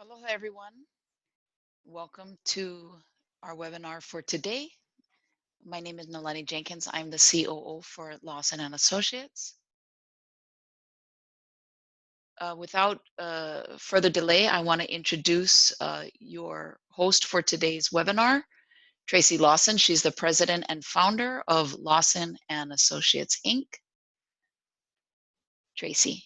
Aloha, everyone. Welcome to our webinar for today. My name is Nalani Jenkins. I'm the COO for Lawson Associates. Without further delay, I want to introduce your host for today's webinar, Tracy Lawson. She's the president and founder of Lawson Associates Inc. Tracy.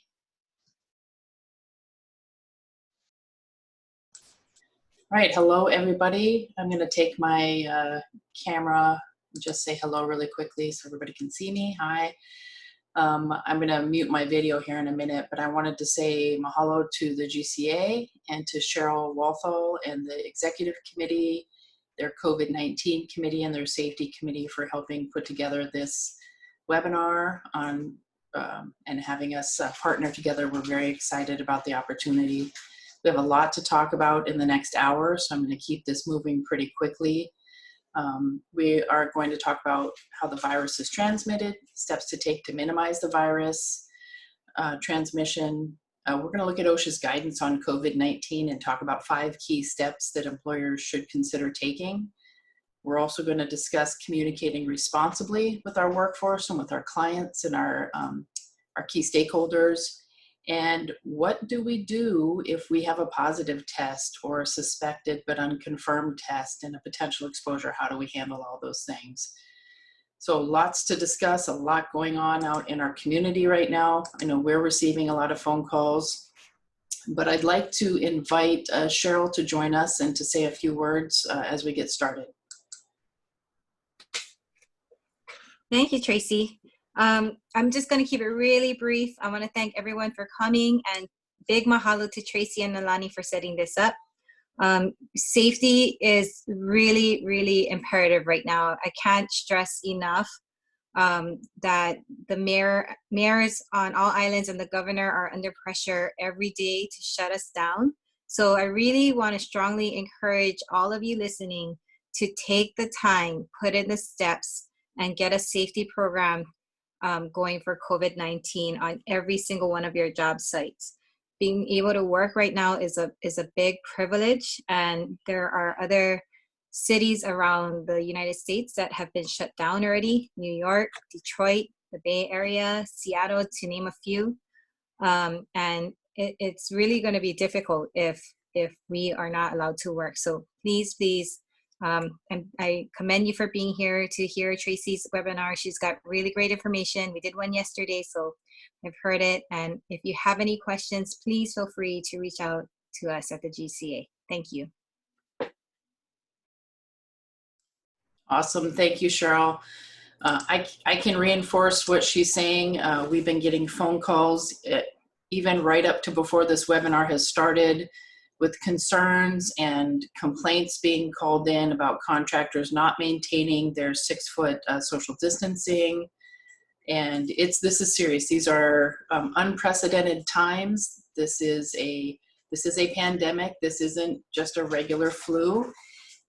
All right, hello everybody. I'm going to take my camera and just say hello really quickly so everybody can see me. Hi. I'm going to mute my video here in a minute, but I wanted to say mahalo to the GCA and to Cheryl Walthall and the executive committee, their COVID-19 committee and their safety committee for helping put together this webinar on and having us partner together. We're very excited about the opportunity. We have a lot to talk about in the next hour, so I'm going to keep this moving pretty quickly. We are going to talk about how the virus is transmitted, steps to take to minimize the virus transmission. We're going to look at OSHA's guidance on COVID-19 and talk about 5 key steps that employers should consider taking. We're also going to discuss communicating responsibly with our workforce and with our clients and our key stakeholders. And what do we do if we have a positive test or a suspected but unconfirmed test and a potential exposure? How do we handle all those things? So lots to discuss, a lot going on out in our community right now. I know we're receiving a lot of phone calls, but I'd like to invite Cheryl to join us and to say a few words as we get started. Thank you, Tracy. I'm just going to keep it really brief. I want to thank everyone for coming, and big mahalo to Tracy and Nalani for setting this up. Safety is really, really imperative right now. I can't stress enough that the mayors on all islands and the governor are under pressure every day to shut us down. So I really want to strongly encourage all of you listening to take the time, put in the steps, and get a safety program going for COVID-19 on every single one of your job sites. Being able to work right now is a big privilege, and there are other cities around the United States that have been shut down already. New York, Detroit, the Bay Area, Seattle, to name a few. And it's really going to be difficult if we are not allowed to work. So please, and I commend you for being here to hear Tracy's webinar. She's got really great information. We did one yesterday, so I've heard it. And if you have any questions, please feel free to reach out to us at the GCA. Thank you. Awesome. Thank you, Cheryl. I can reinforce what she's saying. We've been getting phone calls even right up to before this webinar has started, with concerns and complaints being called in about contractors not maintaining their 6-foot social distancing. And this is serious. These are unprecedented times. This is a pandemic. This isn't just a regular flu.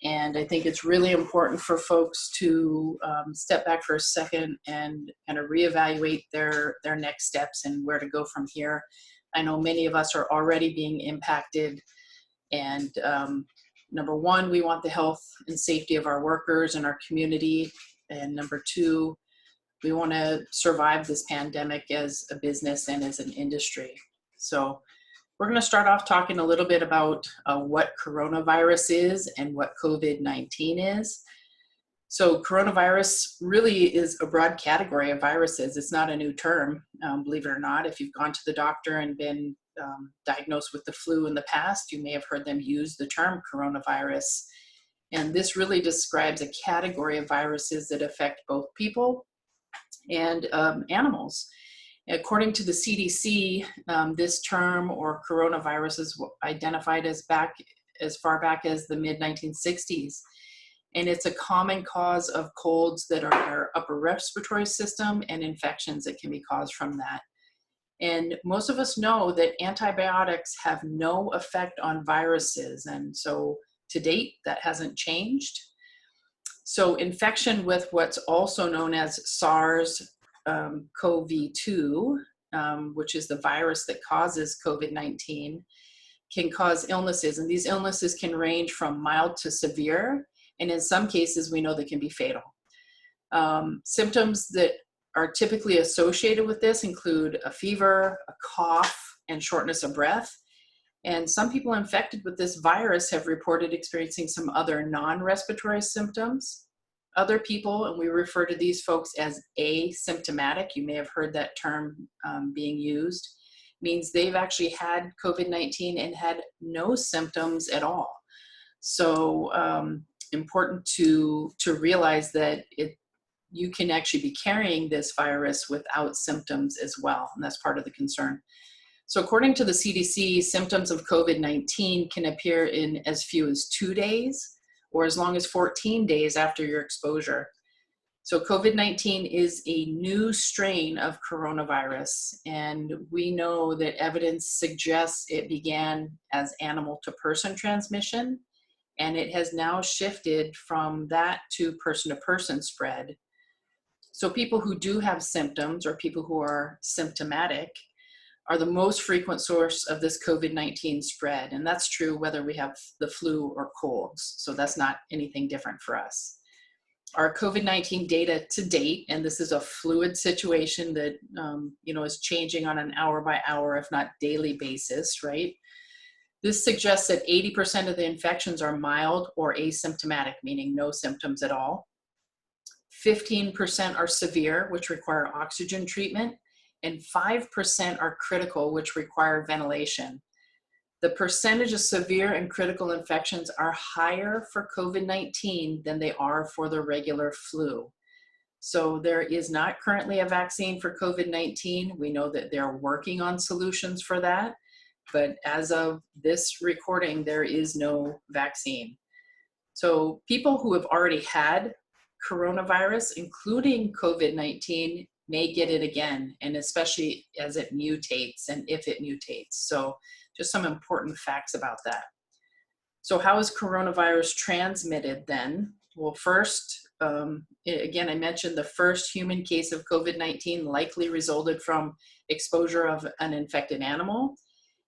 And I think it's really important for folks to step back for a second and kind of reevaluate their next steps and where to go from here. I know many of us are already being impacted. And number one, we want the health and safety of our workers and our community. And number two, we want to survive this pandemic as a business and as an industry. So we're going to start off talking a little bit about what coronavirus is and what COVID-19 is. So coronavirus really is a broad category of viruses. It's not a new term, believe it or not. If you've gone to the doctor and been diagnosed with the flu in the past, you may have heard them use the term coronavirus. And this really describes a category of viruses that affect both people and animals. According to the CDC, this term or coronavirus is identified as far back as the mid-1960s. And it's a common cause of colds that are our upper respiratory system and infections that can be caused from that. And most of us know that antibiotics have no effect on viruses. And so to date, that hasn't changed. So infection with what's also known as SARS-CoV-2, which is the virus that causes COVID-19, can cause illnesses, and these illnesses can range from mild to severe, and in some cases we know they can be fatal. Symptoms that are typically associated with this include a fever, a cough, and shortness of breath. And some people infected with this virus have reported experiencing some other non-respiratory symptoms. Other people, and we refer to these folks as asymptomatic, you may have heard that term being used, means they've actually had COVID-19 and had no symptoms at all. So important to realize that you can actually be carrying this virus without symptoms as well, and that's part of the concern. So according to the CDC, symptoms of COVID-19 can appear in as few as 2 days or as long as 14 days after your exposure. So COVID-19 is a new strain of coronavirus, and we know that evidence suggests it began as animal-to-person transmission, and it has now shifted from that to person-to-person spread. So people who do have symptoms or people who are symptomatic are the most frequent source of this COVID-19 spread. And that's true whether we have the flu or colds. So that's not anything different for us. Our COVID-19 data to date, and this is a fluid situation that is changing on an hour by hour, if not daily basis, right? This suggests that 80% of the infections are mild or asymptomatic, meaning no symptoms at all. 15% are severe, which require oxygen treatment, and 5% are critical, which require ventilation. The percentage of severe and critical infections are higher for COVID-19 than they are for the regular flu. So there is not currently a vaccine for COVID-19. We know that they're working on solutions for that, but as of this recording, there is no vaccine. So people who have already had coronavirus, including COVID-19, may get it again, and especially as it mutates and if it mutates. So just some important facts about that. So how is coronavirus transmitted then? Well, first, again, I mentioned the first human case of COVID-19 likely resulted from exposure of an infected animal.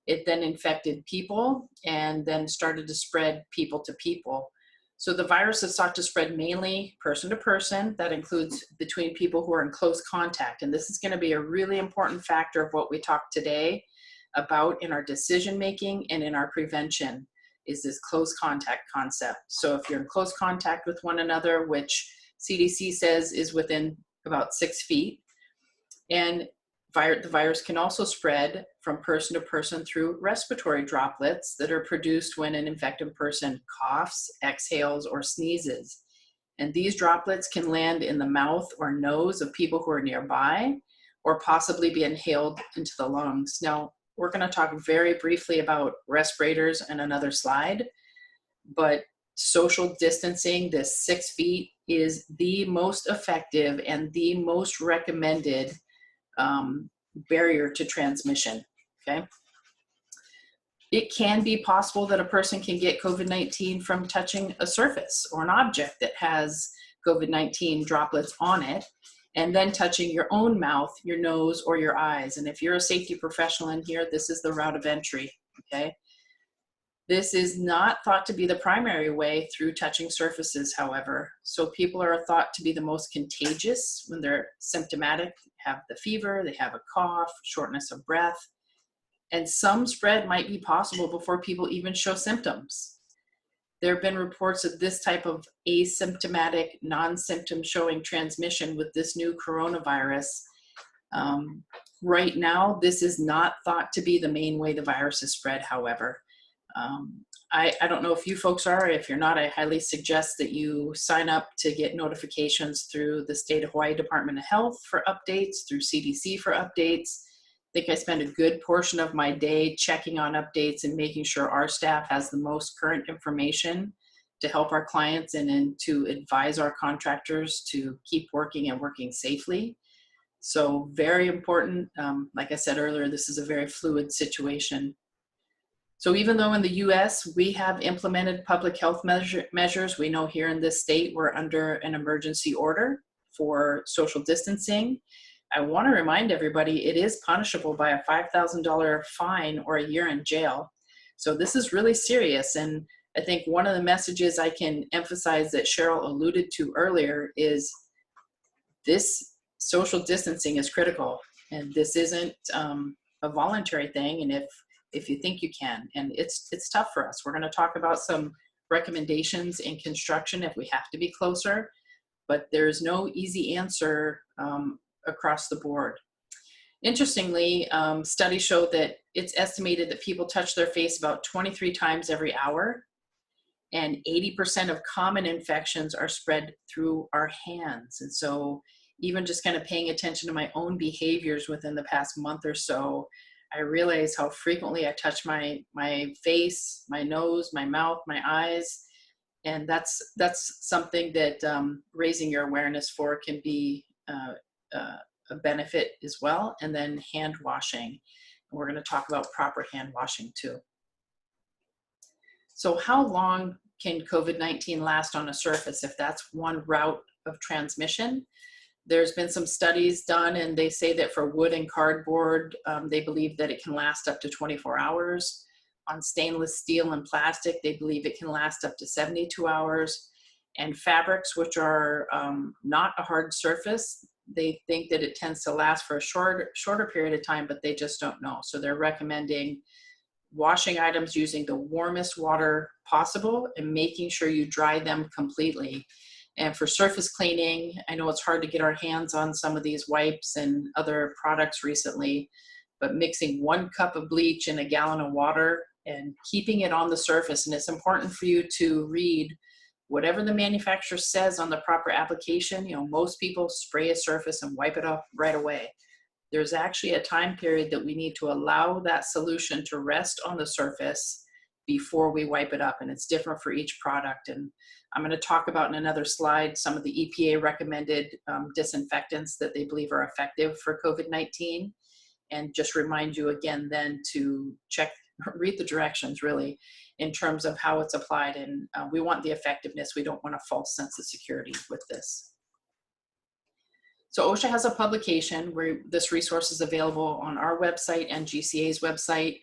It then infected people and then started to spread people to people. So the virus is thought to spread mainly person to person. That includes between people who are in close contact. And this is going to be a really important factor of what we talk today about in our decision making and in our prevention, is this close contact concept. So if you're in close contact with one another, which CDC says is within about 6 feet, and the virus can also spread from person to person through respiratory droplets that are produced when an infected person coughs, exhales, or sneezes. And these droplets can land in the mouth or nose of people who are nearby, or possibly be inhaled into the lungs. Now, we're going to talk very briefly about respirators in another slide, but social distancing, this 6 feet, is the most effective and the most recommended barrier to transmission, okay? It can be possible that a person can get COVID-19 from touching a surface or an object that has COVID-19 droplets on it, and then touching your own mouth, your nose, or your eyes. And if you're a safety professional in here, this is the route of entry, okay? This is not thought to be the primary way through touching surfaces, however. So people are thought to be the most contagious when they're symptomatic, have the fever, they have a cough, shortness of breath, and some spread might be possible before people even show symptoms. There have been reports of this type of asymptomatic, non-symptom showing transmission with this new coronavirus. Right now, this is not thought to be the main way the virus is spread, however. I don't know if you folks are. If you're not, I highly suggest that you sign up to get notifications through the State of Hawaii Department of Health for updates, through CDC for updates. I think I spend a good portion of my day checking on updates and making sure our staff has the most current information to help our clients and to advise our contractors to keep working and working safely. So very important. Like I said earlier, this is a very fluid situation. So even though in the US we have implemented public health measures, we know here in this state we're under an emergency order for social distancing. I want to remind everybody it is punishable by a $5,000 fine or a year in jail. So this is really serious. And I think one of the messages I can emphasize that Cheryl alluded to earlier is this social distancing is critical, and this isn't a voluntary thing. And if you think you can, and it's tough for us. We're going to talk about some recommendations in construction if we have to be closer, but there's no easy answer across the board. Interestingly, studies show that it's estimated that people touch their face about 23 times every hour, and 80% of common infections are spread through our hands. And so even just kind of paying attention to my own behaviors within the past month or so, I realize how frequently I touch my face, my nose, my mouth, my eyes. And that's something that raising your awareness for can be a benefit as well. And then hand washing. And we're going to talk about proper hand washing too. So how long can COVID-19 last on a surface if that's one route of transmission? There's been some studies done, and they say that for wood and cardboard, they believe that it can last up to 24 hours. On stainless steel and plastic, they believe it can last up to 72 hours. And fabrics, which are not a hard surface, they think that it tends to last for a shorter period of time, but they just don't know. So they're recommending washing items using the warmest water possible and making sure you dry them completely. And for surface cleaning, I know it's hard to get our hands on some of these wipes and other products recently, but mixing 1 cup of bleach in a gallon of water and keeping it on the surface. And it's important for you to read whatever the manufacturer says on the proper application. You know, most people spray a surface and wipe it off right away. There's actually a time period that we need to allow that solution to rest on the surface before we wipe it up. And it's different for each product. And I'm going to talk about in another slide some of the EPA recommended disinfectants that they believe are effective for COVID-19. And just remind you again then to read the directions really in terms of how it's applied. And we want the effectiveness. We don't want a false sense of security with this. So OSHA has a publication where this resource is available on our website and GCA's website.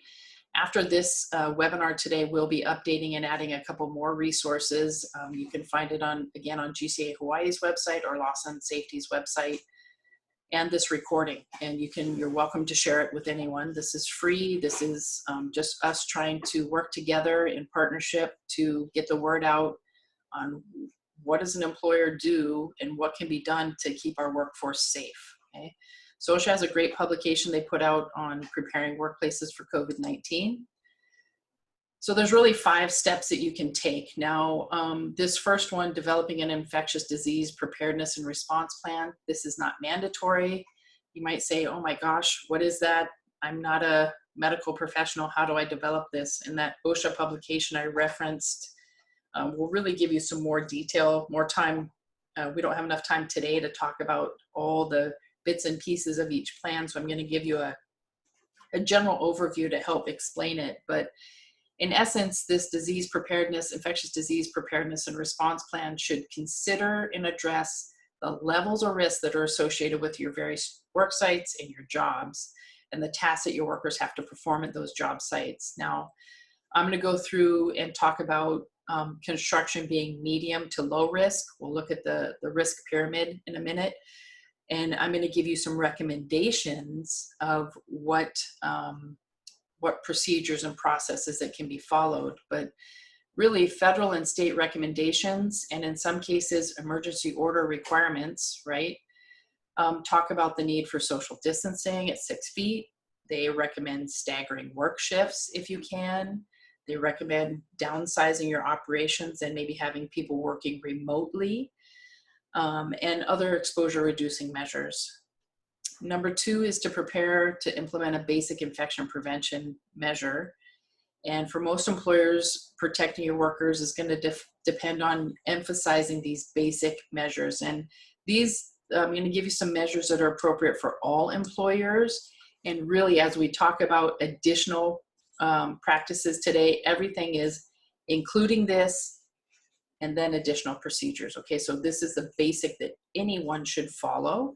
After this webinar today, we'll be updating and adding a couple more resources. You can find it again on GCA Hawaii's website or Lawson Safety's website, and this recording. And you're welcome to share it with anyone. This is free. This is just us trying to work together in partnership to get the word out on what does an employer do and what can be done to keep our workforce safe. Okay? So OSHA has a great publication they put out on preparing workplaces for COVID-19. So there's really 5 steps that you can take. Now, this first one, developing an infectious disease preparedness and response plan. This is not mandatory. You might say, oh my gosh, what is that? I'm not a medical professional. How do I develop this? And that OSHA publication I referenced will really give you some more detail, more time. We don't have enough time today to talk about all the bits and pieces of each plan. So I'm going to give you a general overview to help explain it. But in essence, this disease preparedness, infectious disease preparedness and response plan should consider and address the levels of risk that are associated with your various work sites and your jobs and the tasks that your workers have to perform at those job sites. Now, I'm going to go through and talk about construction being medium to low risk. We'll look at the risk pyramid in a minute. And I'm going to give you some recommendations of what procedures and processes that can be followed. But really federal and state recommendations, and in some cases, emergency order requirements, right? Talk about the need for social distancing at 6 feet. They recommend staggering work shifts if you can. They recommend downsizing your operations and maybe having people working remotely, and other exposure reducing measures. Number 2 is to prepare to implement a basic infection prevention measure. And for most employers, protecting your workers is going to depend on emphasizing these basic measures. And these, I'm going to give you some measures that are appropriate for all employers. And really, as we talk about additional practices today, everything is including this and then additional procedures. Okay, so this is the basic that anyone should follow.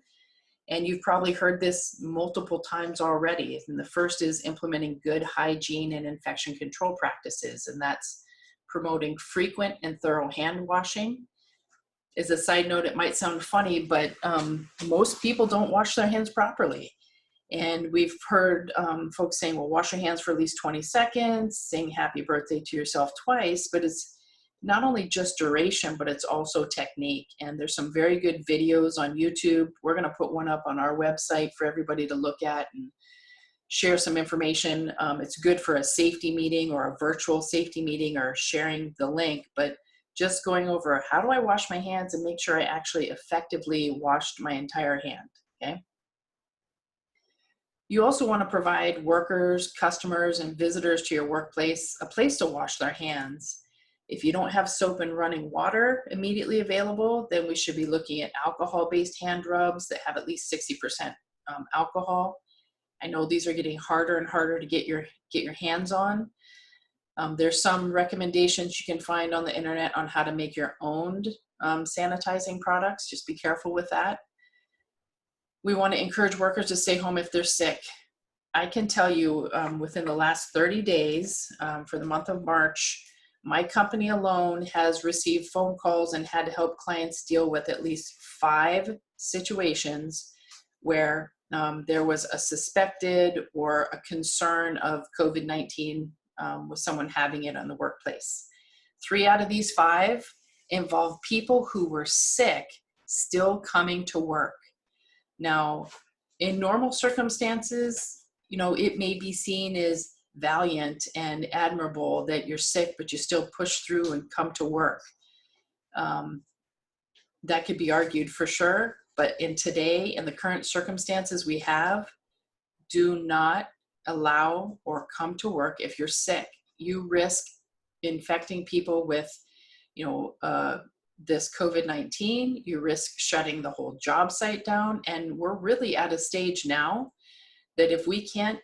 And you've probably heard this multiple times already. And the first is implementing good hygiene and infection control practices. And that's promoting frequent and thorough hand washing. As a side note, it might sound funny, but most people don't wash their hands properly. And we've heard folks saying, well, wash your hands for at least 20 seconds, saying happy birthday to yourself twice, but it's not only just duration, but it's also technique. And there's some very good videos on YouTube. We're going to put one up on our website for everybody to look at and share some information. It's good for a safety meeting or a virtual safety meeting or sharing the link, but just going over how do I wash my hands and make sure I actually effectively washed my entire hand, okay? You also want to provide workers, customers, and visitors to your workplace a place to wash their hands. If you don't have soap and running water immediately available, then we should be looking at alcohol-based hand rubs that have at least 60% alcohol. I know these are getting harder and harder to get your hands on. There's some recommendations you can find on the internet on how to make your own sanitizing products. Just be careful with that. We want to encourage workers to stay home if they're sick. I can tell you within the last 30 days for the month of March, my company alone has received phone calls and had to help clients deal with at least 5 situations where there was a suspected or a concern of COVID-19 with someone having it in the workplace. 3 out of these 5 involve people who were sick still coming to work. Now, in normal circumstances, you know, it may be seen as valiant and admirable that you're sick, but you still push through and come to work. That could be argued for sure, but in the current circumstances we have, do not allow or come to work if you're sick. You risk infecting people with, this COVID-19, you risk shutting the whole job site down. And we're really at a stage now that if we can't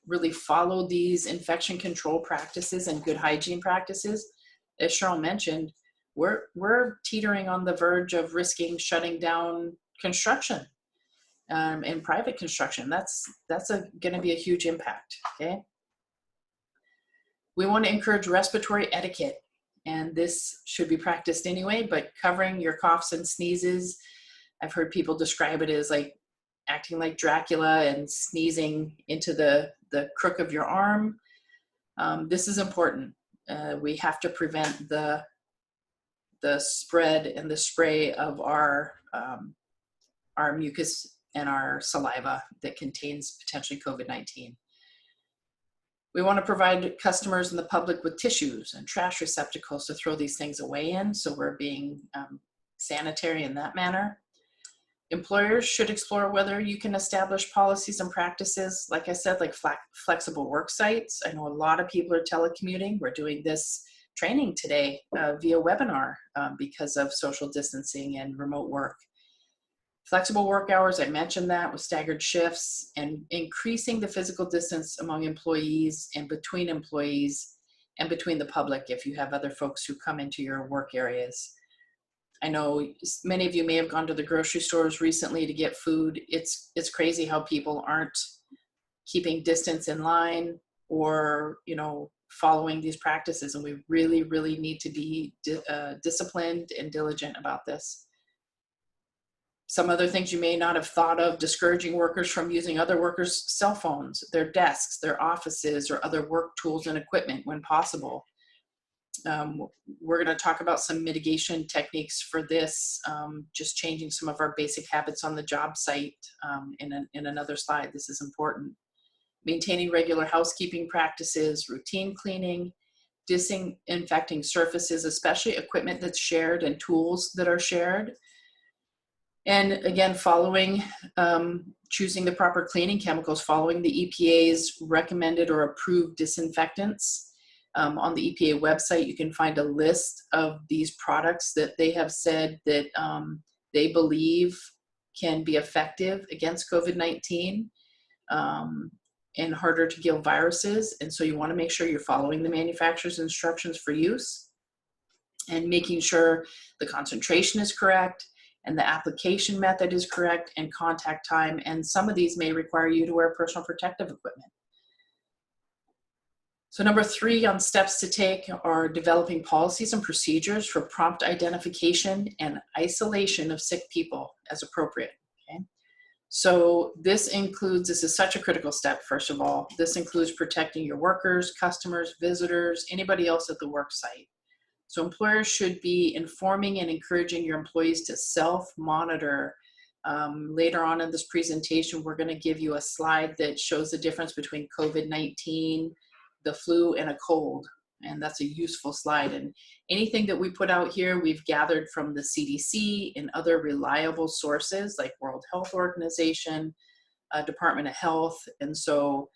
really follow these infection control practices and good hygiene practices, as Cheryl mentioned, we're teetering on the verge of risking shutting down construction and private construction. That's going to be a huge impact, okay? We want to encourage respiratory etiquette, and this should be practiced anyway, but covering your coughs and sneezes, I've heard people describe it as like acting like Dracula and sneezing into the crook of your arm. This is important. We have to prevent the spread and the spray of our mucus and our saliva that contains potentially COVID-19. We want to provide customers and the public with tissues and trash receptacles to throw these things away in, so we're being sanitary in that manner. Employers should explore whether you can establish policies and practices, like I said, like flexible work sites. I know a lot of people are telecommuting. We're doing this training today via webinar because of social distancing and remote work. Flexible work hours, I mentioned that, with staggered shifts, and increasing the physical distance among employees and between the public if you have other folks who come into your work areas. I know many of you may have gone to the grocery stores recently to get food. It's crazy how people aren't keeping distance in line or, following these practices, and we really, really need to be disciplined and diligent about this. Some other things you may not have thought of: discouraging workers from using other workers' cell phones, their desks, their offices, or other work tools and equipment when possible. We're going to talk about some mitigation techniques for this, just changing some of our basic habits on the job site in another slide. This is important. Maintaining regular housekeeping practices, routine cleaning, disinfecting surfaces, especially equipment that's shared and tools that are shared. And again, choosing the proper cleaning chemicals, following the EPA's recommended or approved disinfectants. On the EPA website, you can find a list of these products that they have said that they believe can be effective against COVID-19 and harder to kill viruses. And so you want to make sure you're following the manufacturer's instructions for use and making sure the concentration is correct and the application method is correct, and contact time. And some of these may require you to wear personal protective equipment. So number 3 on steps to take are developing policies and procedures for prompt identification and isolation of sick people as appropriate. Okay? So this is such a critical step, first of all. This includes protecting your workers, customers, visitors, anybody else at the work site. So employers should be informing and encouraging your employees to self-monitor. Later on in this presentation, we're going to give you a slide that shows the difference between COVID-19, the flu, and a cold. And that's a useful slide. And anything that we put out here, we've gathered from the CDC and other reliable sources like World Health Organization, Department of Health. And so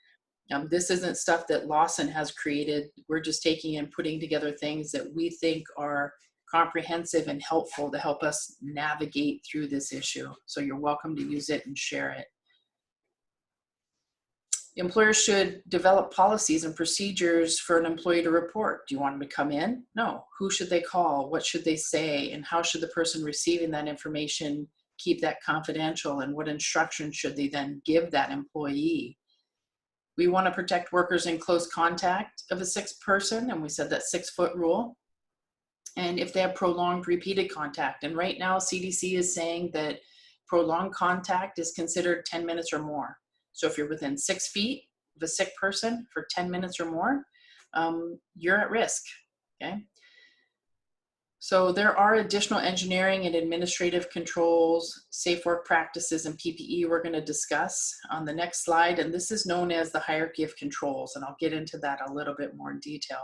this isn't stuff that Lawson has created. We're just taking and putting together things that we think are comprehensive and helpful to help us navigate through this issue. So you're welcome to use it and share it. Employers should develop policies and procedures for an employee to report. Do you want them to come in? No. Who should they call? What should they say? And how should the person receiving that information keep that confidential? And what instructions should they then give that employee? We want to protect workers in close contact of a sick person, and we said that 6-foot rule. And if they have prolonged repeated contact, and right now CDC is saying that prolonged contact is considered 10 minutes or more. So if you're within 6 feet of a sick person for 10 minutes or more, you're at risk, okay? So there are additional engineering and administrative controls, safe work practices, and PPE we're going to discuss on the next slide. And this is known as the hierarchy of controls, and I'll get into that a little bit more in detail.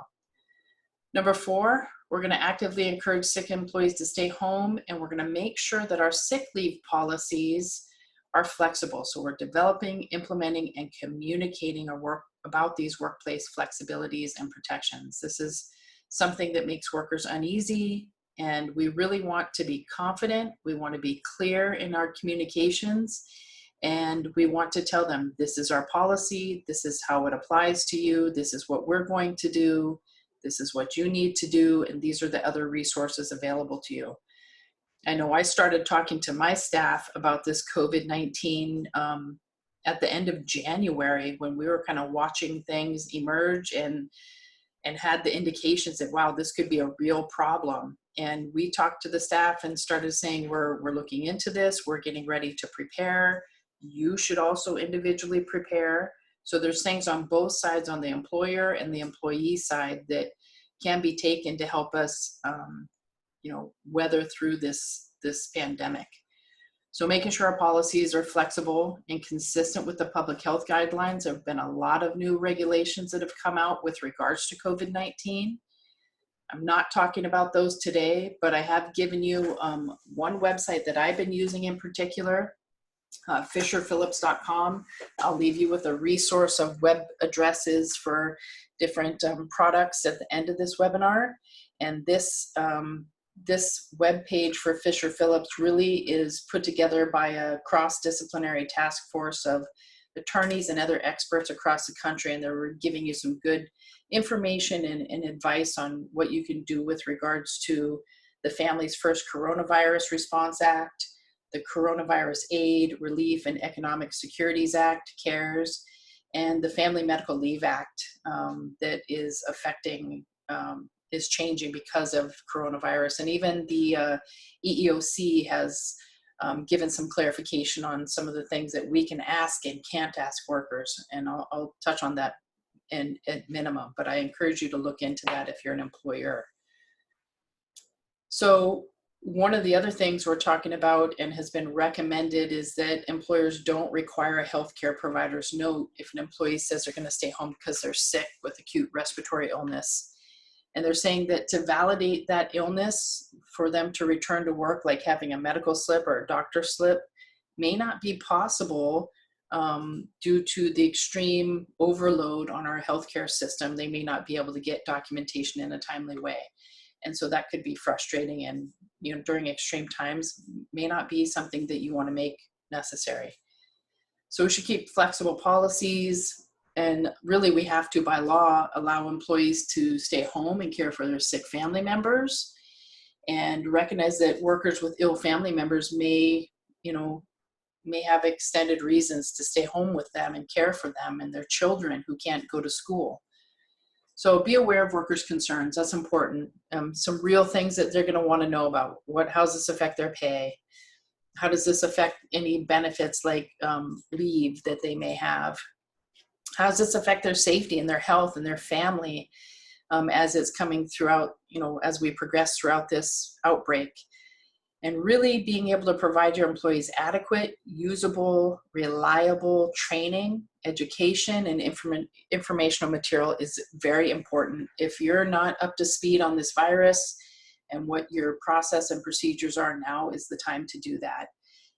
Number 4, we're going to actively encourage sick employees to stay home, and we're going to make sure that our sick leave policies are flexible. So we're developing, implementing, and communicating about these workplace flexibilities and protections. This is something that makes workers uneasy, and we really want to be confident. We want to be clear in our communications, and we want to tell them, this is our policy, this is how it applies to you, this is what we're going to do, this is what you need to do, and these are the other resources available to you. I know I started talking to my staff about this COVID-19 at the end of January, when we were kind of watching things emerge and had the indications that, wow, this could be a real problem. And we talked to the staff and started saying, we're looking into this, we're getting ready to prepare. You should also individually prepare. So there's things on both sides, on the employer and the employee side, that can be taken to help us weather through this pandemic. So making sure our policies are flexible and consistent with the public health guidelines. There have been a lot of new regulations that have come out with regards to COVID-19. I'm not talking about those today, but I have given you one website that I've been using in particular, FisherPhillips.com. I'll leave you with a resource of web addresses for different products at the end of this webinar. And this web page for Fisher Phillips really is put together by a cross-disciplinary task force of attorneys and other experts across the country, and they're giving you some good information and advice on what you can do with regards to the Families First Coronavirus Response Act, the Coronavirus Aid, Relief, and Economic Securities Act, CARES, and the Family Medical Leave Act that is is changing because of coronavirus. And even the EEOC has given some clarification on some of the things that we can ask and can't ask workers. And I'll touch on that at minimum, but I encourage you to look into that if you're an employer. So one of the other things we're talking about and has been recommended is that employers don't require a healthcare provider's note if an employee says they're going to stay home because they're sick with acute respiratory illness. And they're saying that to validate that illness for them to return to work, like having a medical slip or a doctor slip, may not be possible due to the extreme overload on our healthcare system. They may not be able to get documentation in a timely way. And so that could be frustrating, and during extreme times may not be something that you want to make necessary. So we should keep flexible policies. And really, we have to, by law, allow employees to stay home and care for their sick family members. and recognize that workers with ill family members may have extended reasons to stay home with them and care for them and their children who can't go to school. So be aware of workers' concerns. That's important. Some real things that they're going to want to know about. How does this affect their pay? How does this affect any benefits like leave that they may have? How does this affect their safety and their health and their family as it's coming throughout, as we progress throughout this outbreak? And really being able to provide your employees adequate, usable, reliable training, education, and informational material is very important. If you're not up to speed on this virus and what your process and procedures are, now is the time to do that.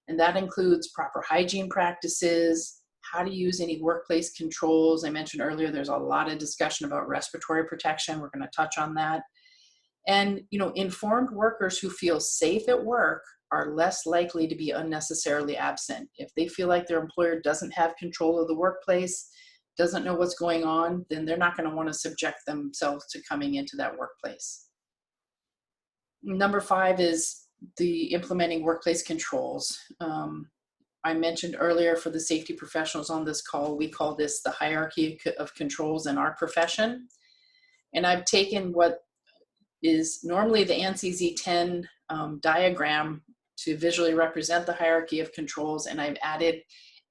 And that includes proper hygiene practices, how to use any workplace controls. I mentioned earlier, there's a lot of discussion about respiratory protection. We're going to touch on that. And, informed workers who feel safe at work are less likely to be unnecessarily absent. If they feel like their employer doesn't have control of the workplace, doesn't know what's going on, then they're not going to want to subject themselves to coming into that workplace. Number 5 is the implementing workplace controls. I mentioned earlier, for the safety professionals on this call, we call this the hierarchy of controls in our profession. And I've taken what is normally the ANSI Z10 diagram to visually represent the hierarchy of controls, and I've added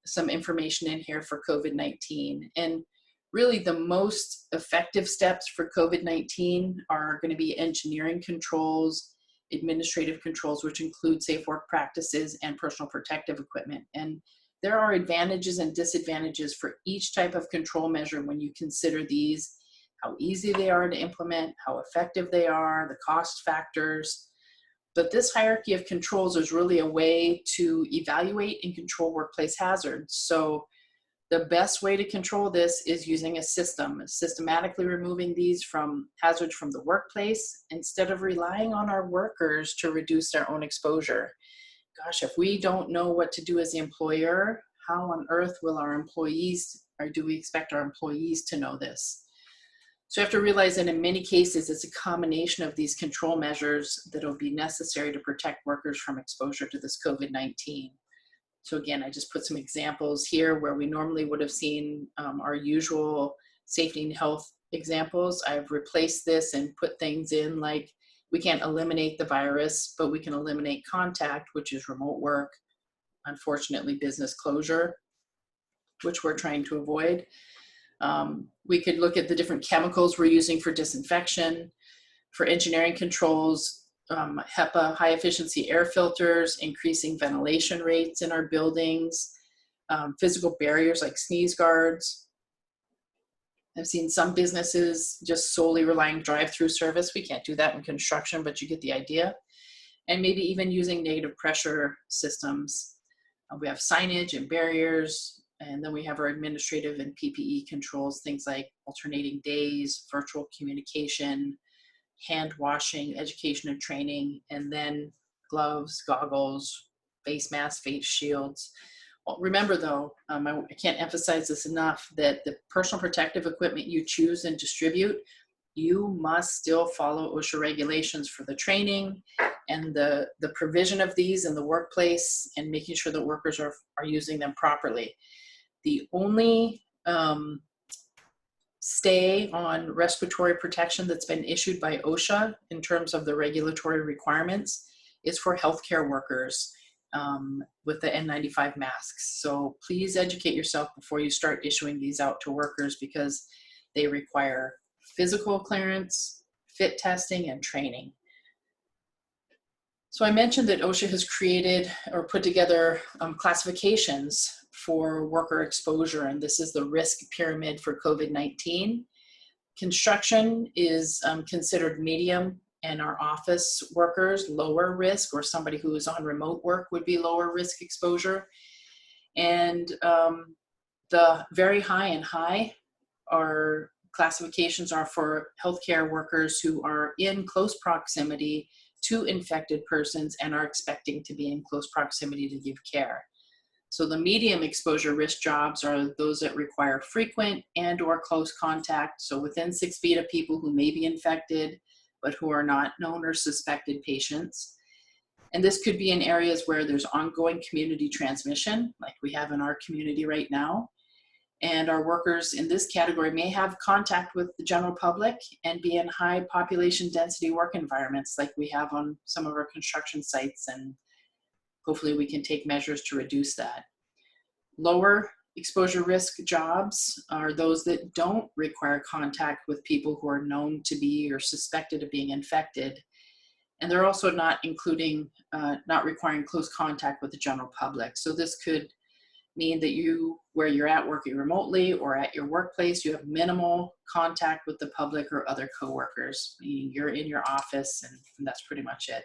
some information in here for COVID-19. And really the most effective steps for COVID-19 are going to be engineering controls, administrative controls, which include safe work practices and personal protective equipment. And there are advantages and disadvantages for each type of control measure when you consider these, how easy they are to implement, how effective they are, the cost factors. But this hierarchy of controls is really a way to evaluate and control workplace hazards. So the best way to control this is using a system, systematically removing these hazards from the workplace instead of relying on our workers to reduce their own exposure. Gosh, if we don't know what to do as the employer, how on earth will our employees, or do we expect our employees to know this? So you have to realize that in many cases, it's a combination of these control measures that will be necessary to protect workers from exposure to this COVID-19. So again, I just put some examples here where we normally would have seen our usual safety and health examples. I've replaced this and put things in like, we can't eliminate the virus, but we can eliminate contact, which is remote work, unfortunately business closure, which we're trying to avoid. We could look at the different chemicals we're using for disinfection, for engineering controls, HEPA, high efficiency air filters, increasing ventilation rates in our buildings, physical barriers like sneeze guards. I've seen some businesses just solely relying drive-through service. We can't do that in construction, but you get the idea. And maybe even using negative pressure systems. We have signage and barriers, and then we have our administrative and PPE controls, things like alternating days, virtual communication, hand washing, education and training, and then gloves, goggles, face masks, face shields. Well, remember though, I can't emphasize this enough, that the personal protective equipment you choose and distribute, you must still follow OSHA regulations for the training and the provision of these in the workplace and making sure that workers are using them properly. The only stay on respiratory protection that's been issued by OSHA in terms of the regulatory requirements is for healthcare workers with the N95 masks. So please educate yourself before you start issuing these out to workers, because they require physical clearance, fit testing, and training. So I mentioned that OSHA has created or put together classifications for worker exposure, and this is the risk pyramid for COVID-19. Construction is considered medium, and our office workers lower risk, or somebody who is on remote work would be lower risk exposure. And the very high and high are classifications are for healthcare workers who are in close proximity to infected persons and are expecting to be in close proximity to give care. So the medium exposure risk jobs are those that require frequent and or close contact. So within 6 feet of people who may be infected, but who are not known or suspected patients. And this could be in areas where there's ongoing community transmission, like we have in our community right now. And our workers in this category may have contact with the general public and be in high population density work environments like we have on some of our construction sites, and hopefully we can take measures to reduce that. Lower exposure risk jobs are those that don't require contact with people who are known to be or suspected of being infected. And they're also not requiring close contact with the general public. So this could mean that you, where you're at working remotely or at your workplace, you have minimal contact with the public or other coworkers. You're in your office and that's pretty much it.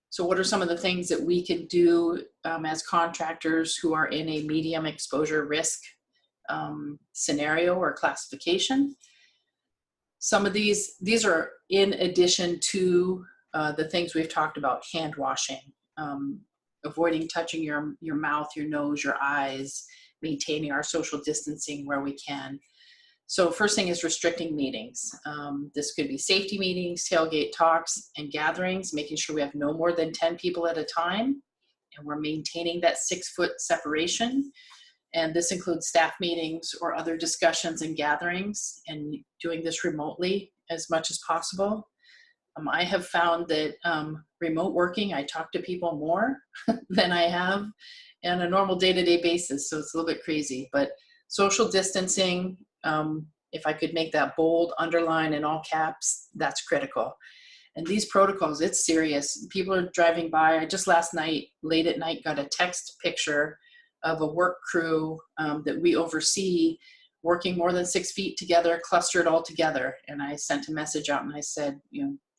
So what are some of the things that we can do as contractors who are in a medium exposure risk scenario or classification? Some of these are in addition to the things we've talked about: hand washing, avoiding touching your mouth, your nose, your eyes, maintaining our social distancing where we can. So first thing is restricting meetings. This could be safety meetings, tailgate talks, and gatherings, making sure we have no more than 10 people at a time, and we're maintaining that 6-foot separation. And this includes staff meetings or other discussions and gatherings, and doing this remotely as much as possible. I have found that remote working, I talk to people more than I have on a normal day-to-day basis, so it's a little bit crazy. But social distancing, if I could make that bold, underline in all caps, that's critical. And these protocols, it's serious. People are driving by. I just last night, late at night, got a text picture of a work crew that we oversee working more than 6 feet together, clustered all together. And I sent a message out and I said,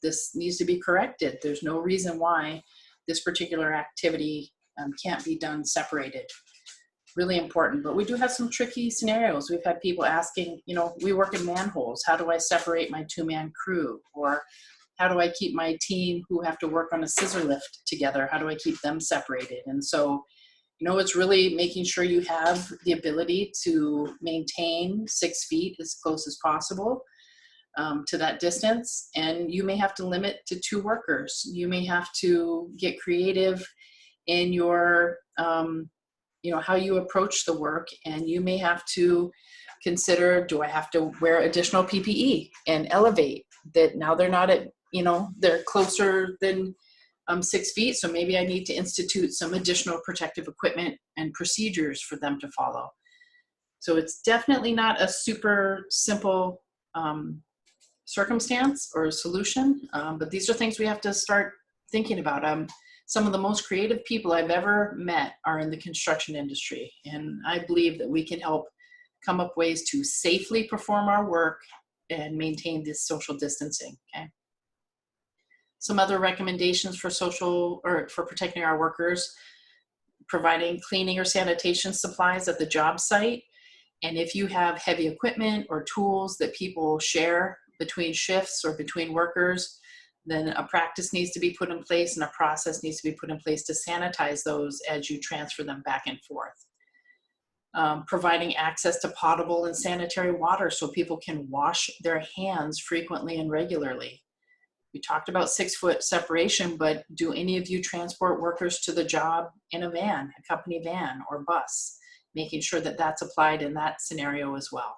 this needs to be corrected. There's no reason why this particular activity can't be done separated. Really important. But we do have some tricky scenarios. We've had people asking, we work in manholes. How do I separate my 2-man crew? Or how do I keep my team who have to work on a scissor lift together? How do I keep them separated? And so, it's really making sure you have the ability to maintain 6 feet as close as possible to that distance. And you may have to limit to 2 workers. You may have to get creative in your, how you approach the work. And you may have to consider, do I have to wear additional PPE and elevate that? Now they're not at, they're closer than 6 feet. So maybe I need to institute some additional protective equipment and procedures for them to follow. So it's definitely not a super simple circumstance or solution, but these are things we have to start thinking about. Some of the most creative people I've ever met are in the construction industry, and I believe that we can help come up ways to safely perform our work and maintain this social distancing. Okay. Some other recommendations for for protecting our workers: providing cleaning or sanitation supplies at the job site. And if you have heavy equipment or tools that people share between shifts or between workers, then a practice needs to be put in place and a process needs to be put in place to sanitize those as you transfer them back and forth. Providing access to potable and sanitary water so people can wash their hands frequently and regularly. We talked about 6-foot separation, but do any of you transport workers to the job in a van, a company van or bus? Making sure that that's applied in that scenario as well.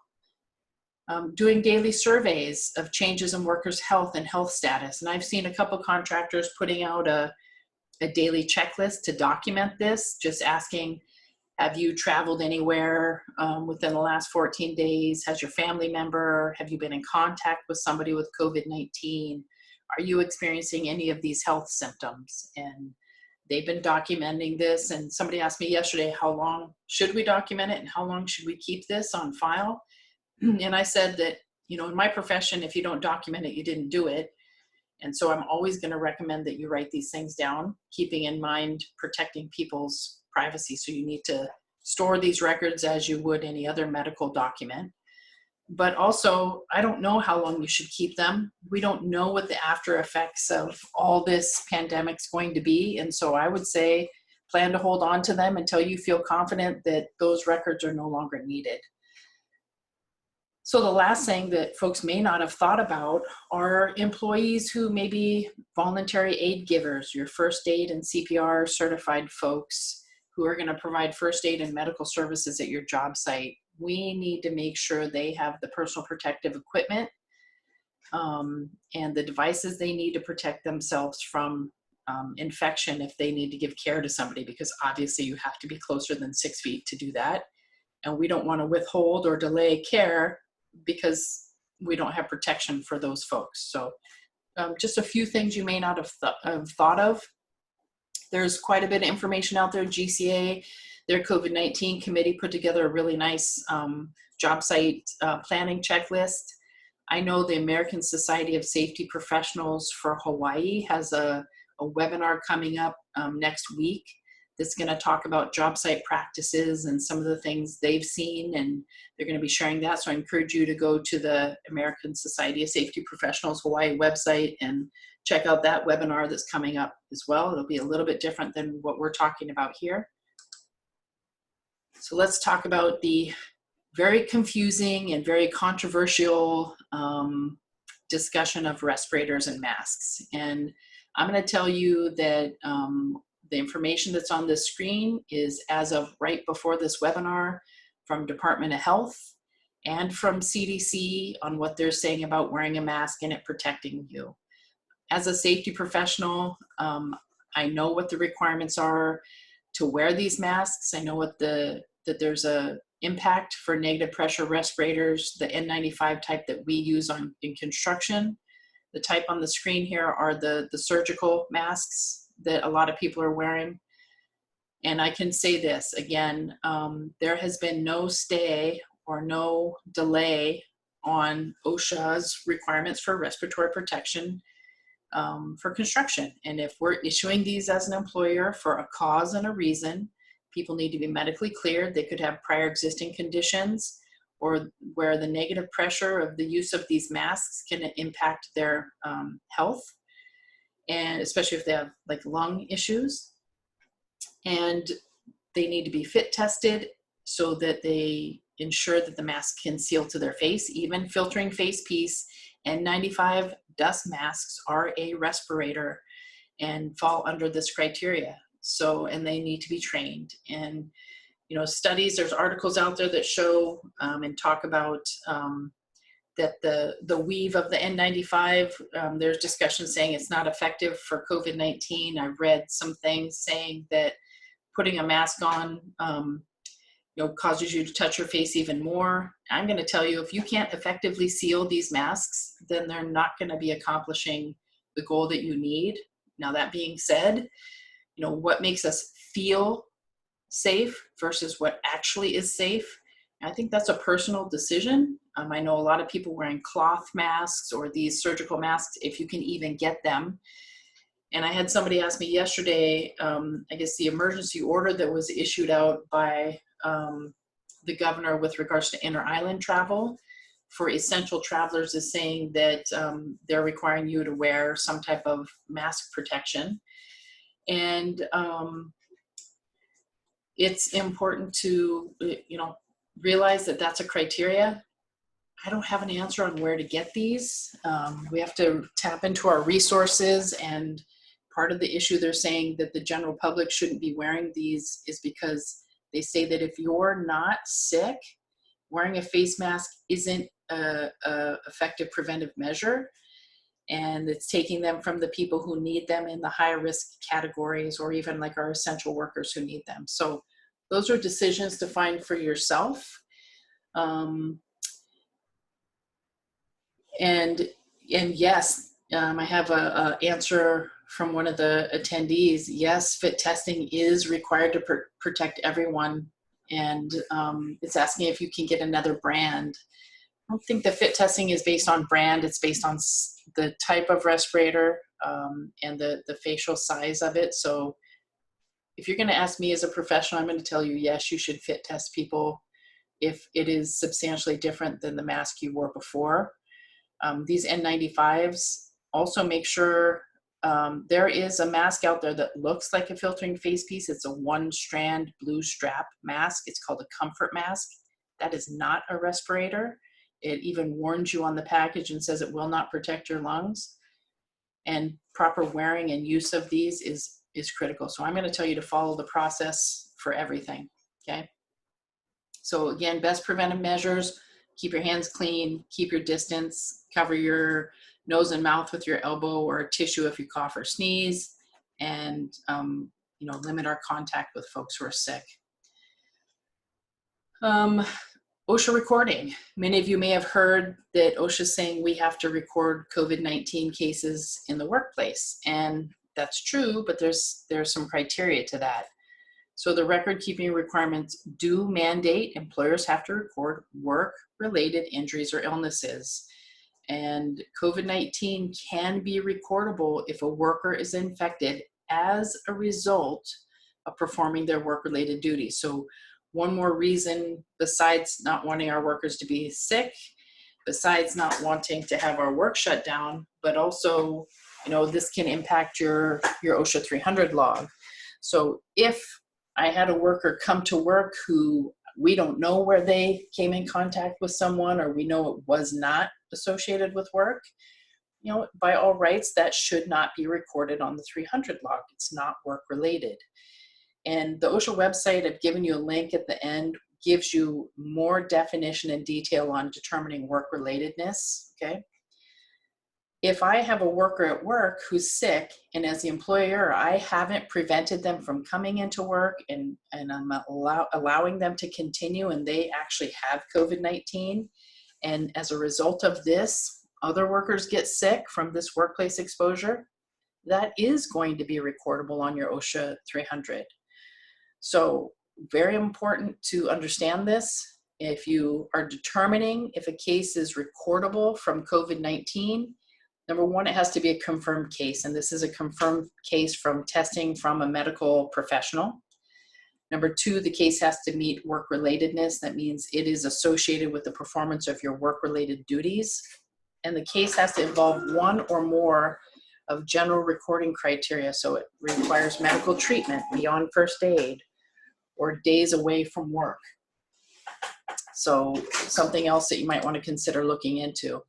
Doing daily surveys of changes in workers' health and health status. And I've seen a couple contractors putting out a daily checklist to document this, just asking, have you traveled anywhere within the last 14 days? Has your family member, have you been in contact with somebody with COVID-19? Are you experiencing any of these health symptoms? And they've been documenting this. And somebody asked me yesterday, how long should we document it and how long should we keep this on file? And I said that, in my profession, if you don't document it, you didn't do it. And so I'm always going to recommend that you write these things down, keeping in mind protecting people's privacy. So you need to store these records as you would any other medical document. But also, I don't know how long you should keep them. We don't know what the after effects of all this pandemic's going to be. And so I would say plan to hold on to them until you feel confident that those records are no longer needed. So the last thing that folks may not have thought about are employees who may be voluntary aid givers, your first aid and CPR certified folks who are going to provide first aid and medical services at your job site. We need to make sure they have the personal protective equipment and the devices they need to protect themselves from infection if they need to give care to somebody, because obviously you have to be closer than 6 feet to do that. And we don't want to withhold or delay care because we don't have protection for those folks. So just a few things you may not have thought of. There's quite a bit of information out there. GCA, their COVID-19 committee, put together a really nice job site planning checklist. I know the American Society of Safety Professionals for Hawaii has a webinar coming up next week that's going to talk about job site practices and some of the things they've seen, and they're going to be sharing that. So I encourage you to go to the American Society of Safety Professionals Hawaii website and check out that webinar that's coming up as well. It'll be a little bit different than what we're talking about here. So let's talk about the very confusing and very controversial discussion of respirators and masks. And I'm going to tell you that the information that's on this screen is as of right before this webinar from Department of Health and from CDC on what they're saying about wearing a mask and it protecting you. As a safety professional, I know what the requirements are to wear these masks. I know that there's a impact for negative pressure respirators, the N95 type that we use in construction. The type on the screen here are the surgical masks that a lot of people are wearing. And I can say this again, there has been no stay or no delay on OSHA's requirements for respiratory protection for construction. And if we're issuing these as an employer for a cause and a reason, people need to be medically cleared. They could have prior existing conditions, or where the negative pressure of the use of these masks can impact their health, and especially if they have like lung issues. And they need to be fit tested so that they ensure that the mask can seal to their face. Even filtering face piece N95 dust masks are a respirator and fall under this criteria. So, and they need to be trained. And, you know, studies, there's articles out there that show and talk about that the weave of the N95, there's discussion saying it's not effective for COVID-19. I've read some things saying that putting a mask on, you know, causes you to touch your face even more. I'm going to tell you, if you can't effectively seal these masks, then they're not going to be accomplishing the goal that you need. Now, that being said, you know, what makes us feel safe versus what actually is safe, I think that's a personal decision. I know a lot of people wearing cloth masks or these surgical masks, if you can even get them. And I had somebody ask me yesterday, I guess the emergency order that was issued out by the governor with regards to inter-island travel for essential travelers is saying that they're requiring you to wear some type of mask protection. And it's important to, you know, realize that that's a criteria. I don't have an answer on where to get these. We have to tap into our resources, and part of the issue they're saying that the general public shouldn't be wearing these is because they say that if you're not sick, wearing a face mask isn't a effective preventive measure, and it's taking them from the people who need them in the high risk categories, or even like our essential workers who need them. So those are decisions to find for yourself. And yes, I have a answer from one of the attendees. Yes, fit testing is required to protect everyone. And it's asking if you can get another brand. I don't think the fit testing is based on brand. It's based on the type of respirator and the facial size of it. So if you're going to ask me as a professional, I'm going to tell you, yes, you should fit test people if it is substantially different than the mask you wore before. These N95s, also make sure there is a mask out there that looks like a filtering face piece. It's a one-strand blue strap mask. It's called a comfort mask. That is not a respirator. It even warns you on the package and says it will not protect your lungs. And proper wearing and use of these is critical. So I'm going to tell you to follow the process for everything, okay? So again, best preventive measures: keep your hands clean, keep your distance, cover your nose and mouth with your elbow or a tissue if you cough or sneeze, and limit our contact with folks who are sick. OSHA recording. Many of you may have heard that OSHA is saying we have to record COVID-19 cases in the workplace, and that's true, but there's some criteria to that. So the record-keeping requirements do mandate employers have to record work-related injuries or illnesses. And COVID-19 can be recordable if a worker is infected as a result of performing their work-related duties. So one more reason, besides not wanting our workers to be sick, besides not wanting to have our work shut down, but also, this can impact your OSHA 300 log. So if I had a worker come to work who we don't know where they came in contact with someone, or we know it was not associated with work, by all rights, that should not be recorded on the 300 log. It's not work related. And the OSHA website, I've given you a link at the end, gives you more definition and detail on determining work relatedness, okay? If I have a worker at work who's sick, and as the employer, I haven't prevented them from coming into work, and I'm allowing them to continue, and they actually have COVID-19, and as a result of this, other workers get sick from this workplace exposure, that is going to be recordable on your OSHA 300. So very important to understand this. If you are determining if a case is recordable from COVID-19, number one, it has to be a confirmed case. And this is a confirmed case from testing from a medical professional. Number two, the case has to meet work relatedness. That means it is associated with the performance of your work related duties. And the case has to involve one or more of general recording criteria. So it requires medical treatment beyond first aid or days away from work. So something else that you might want to consider looking into. All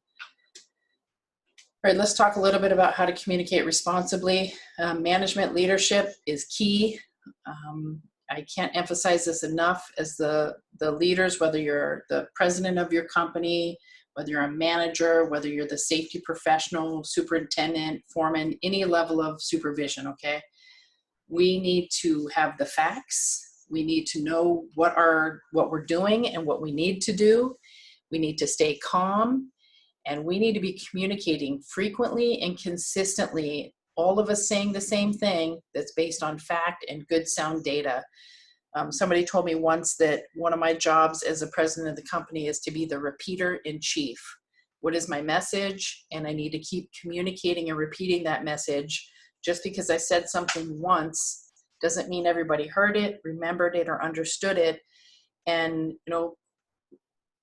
right, let's talk a little bit about how to communicate responsibly. Management leadership is key. I can't emphasize this enough. As the leaders, whether you're the president of your company, whether you're a manager, whether you're the safety professional, superintendent, foreman, any level of supervision, okay? We need to have the facts. We need to know what we're doing and what we need to do. We need to stay calm, and we need to be communicating frequently and consistently, all of us saying the same thing that's based on fact and good sound data. Somebody told me once that one of my jobs as the president of the company is to be the repeater in chief. What is my message? And I need to keep communicating and repeating that message. Just because I said something once doesn't mean everybody heard it, remembered it, or understood it. And,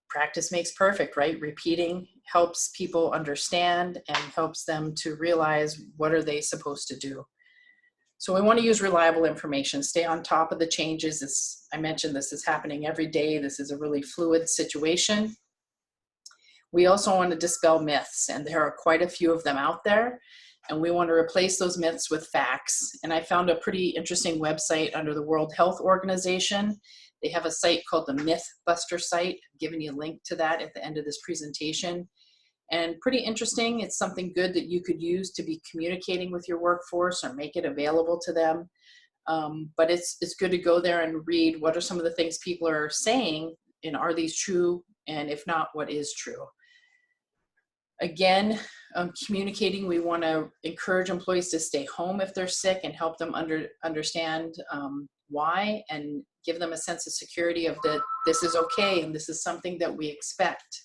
practice makes perfect, right? Repeating helps people understand and helps them to realize what are they supposed to do. So we want to use reliable information, stay on top of the changes. As I mentioned, this is happening every day. This is a really fluid situation. We also want to dispel myths, and there are quite a few of them out there. And we want to replace those myths with facts. And I found a pretty interesting website under the World Health Organization. They have a site called the Mythbuster site. I'm giving you a link to that at the end of this presentation. And pretty interesting. It's something good that you could use to be communicating with your workforce or make it available to them. But it's good to go there and read what are some of the things people are saying, and are these true? And if not, what is true? Again, communicating, we want to encourage employees to stay home if they're sick and help them understand why, and give them a sense of security of that this is okay and this is something that we expect.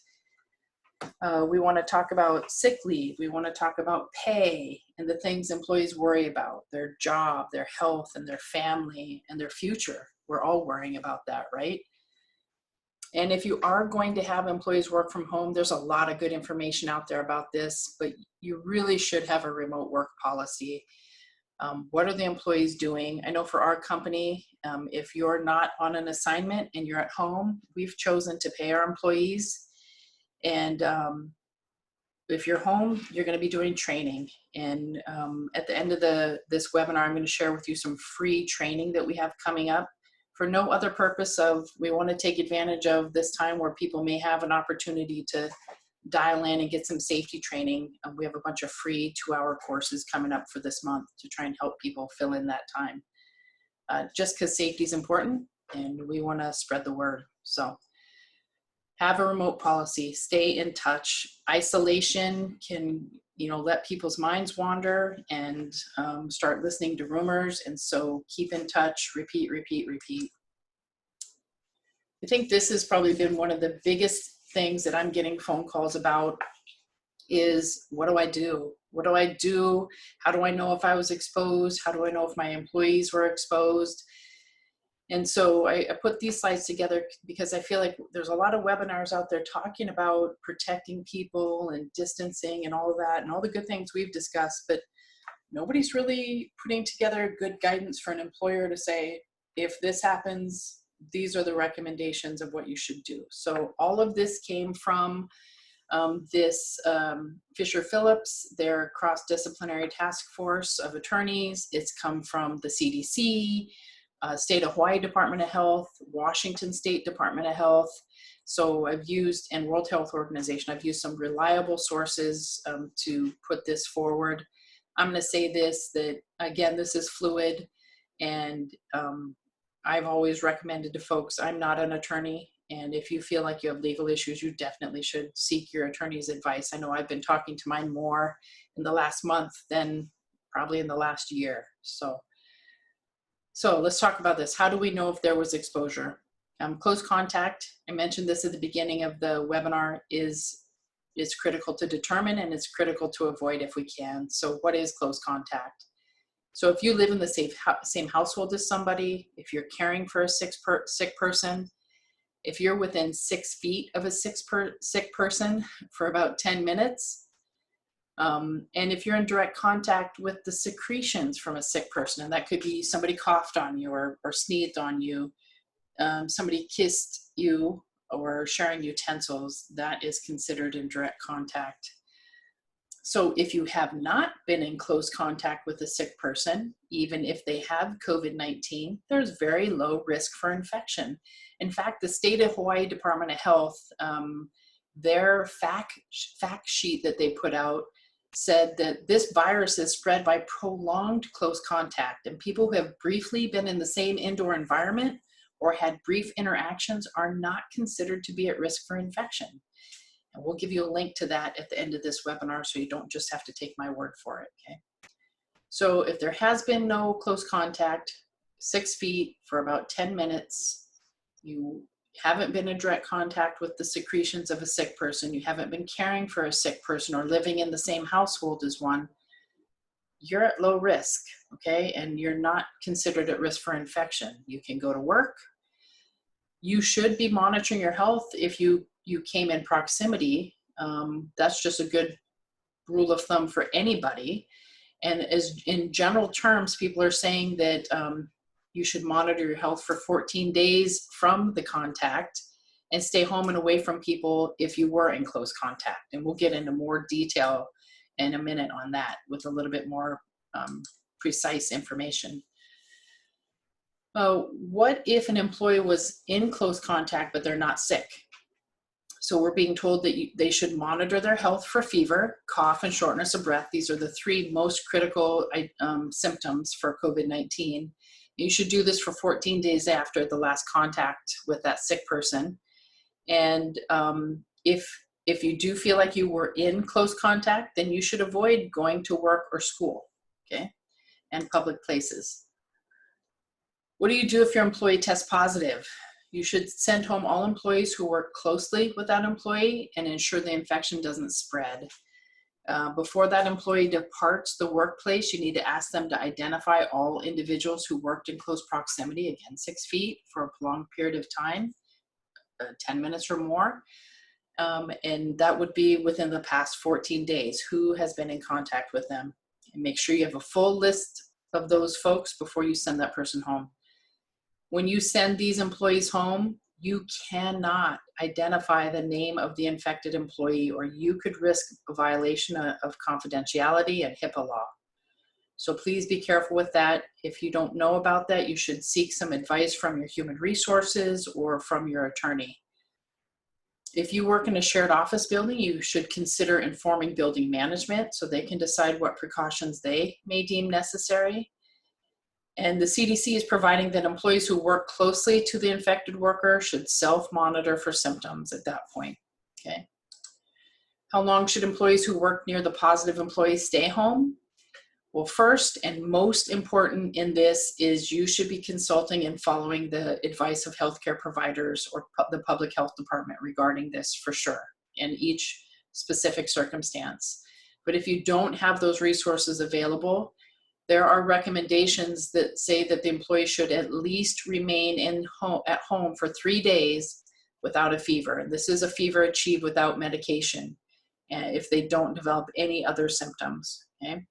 We want to talk about sick leave. We want to talk about pay and the things employees worry about, their job, their health, and their family, and their future. We're all worrying about that, right? And if you are going to have employees work from home, there's a lot of good information out there about this, but you really should have a remote work policy. What are the employees doing? I know for our company, if you're not on an assignment and you're at home, we've chosen to pay our employees. And if you're home, you're going to be doing training. And at the end of this webinar, I'm going to share with you some free training that we have coming up for no other purpose of, we want to take advantage of this time where people may have an opportunity to dial in and get some safety training. We have a bunch of free 2-hour courses coming up for this month to try and help people fill in that time. Just because safety is important and we want to spread the word. So have a remote policy, stay in touch. Isolation can, let people's minds wander and start listening to rumors. And so keep in touch, repeat, repeat, repeat. I think this has probably been one of the biggest things that I'm getting phone calls about is, what do I do? What do I do? How do I know if I was exposed? How do I know if my employees were exposed? And so I put these slides together because I feel like there's a lot of webinars out there talking about protecting people and distancing and all of that and all the good things we've discussed, but nobody's really putting together good guidance for an employer to say, if this happens, these are the recommendations of what you should do. So all of this came from this Fisher Phillips, their cross-disciplinary task force of attorneys. It's come from the CDC, State of Hawaii Department of Health, Washington State Department of Health. So I've used, and World Health Organization, I've used some reliable sources to put this forward. I'm going to say this, that again, this is fluid, and I've always recommended to folks, I'm not an attorney, and if you feel like you have legal issues, you definitely should seek your attorney's advice. I know I've been talking to mine more in the last month than probably in the last year. So let's talk about this. How do we know if there was exposure? Close contact, I mentioned this at the beginning of the webinar, is critical to determine, and it's critical to avoid if we can. So what is close contact? So if you live in the same household as somebody, if you're caring for a sick person, if you're within 6 feet of a sick person for about 10 minutes, and if you're in direct contact with the secretions from a sick person, and that could be somebody coughed on you or sneezed on you, somebody kissed you, or sharing utensils, that is considered in direct contact. So if you have not been in close contact with a sick person, even if they have COVID-19, there's very low risk for infection. In fact, the State of Hawaii Department of Health, their fact sheet that they put out said that this virus is spread by prolonged close contact, and people who have briefly been in the same indoor environment or had brief interactions are not considered to be at risk for infection. And we'll give you a link to that at the end of this webinar, so you don't just have to take my word for it, okay? So if there has been no close contact, 6 feet for about 10 minutes, you haven't been in direct contact with the secretions of a sick person, you haven't been caring for a sick person or living in the same household as one, you're at low risk, okay? And you're not considered at risk for infection. You can go to work. You should be monitoring your health if you came in proximity. That's just a good rule of thumb for anybody. And as in general terms, people are saying that you should monitor your health for 14 days from the contact and stay home and away from people if you were in close contact. And we'll get into more detail in a minute on that with a little bit more precise information. What if an employee was in close contact but they're not sick? So we're being told that they should monitor their health for fever, cough, and shortness of breath. These are the 3 most critical symptoms for COVID-19. You should do this for 14 days after the last contact with that sick person. And if you do feel like you were in close contact, then you should avoid going to work or school, okay, and public places. What do you do if your employee tests positive? You should send home all employees who work closely with that employee and ensure the infection doesn't spread. Before that employee departs the workplace, you need to ask them to identify all individuals who worked in close proximity, again, 6 feet for a prolonged period of time, 10 minutes or more. And that would be within the past 14 days, who has been in contact with them. And make sure you have a full list of those folks before you send that person home. When you send these employees home, you cannot identify the name of the infected employee, or you could risk a violation of confidentiality and HIPAA law. So please be careful with that. If you don't know about that, you should seek some advice from your human resources or from your attorney. If you work in a shared office building, you should consider informing building management so they can decide what precautions they may deem necessary. And the CDC is providing that employees who work closely to the infected worker should self-monitor for symptoms at that point, okay? How long should employees who work near the positive employee stay home? Well, first and most important in this is you should be consulting and following the advice of healthcare providers or the public health department regarding this for sure in each specific circumstance. But if you don't have those resources available, there are recommendations that say that the employee should at least remain at home for 3 days without a fever. And this is a fever achieved without medication, if they don't develop any other symptoms, okay?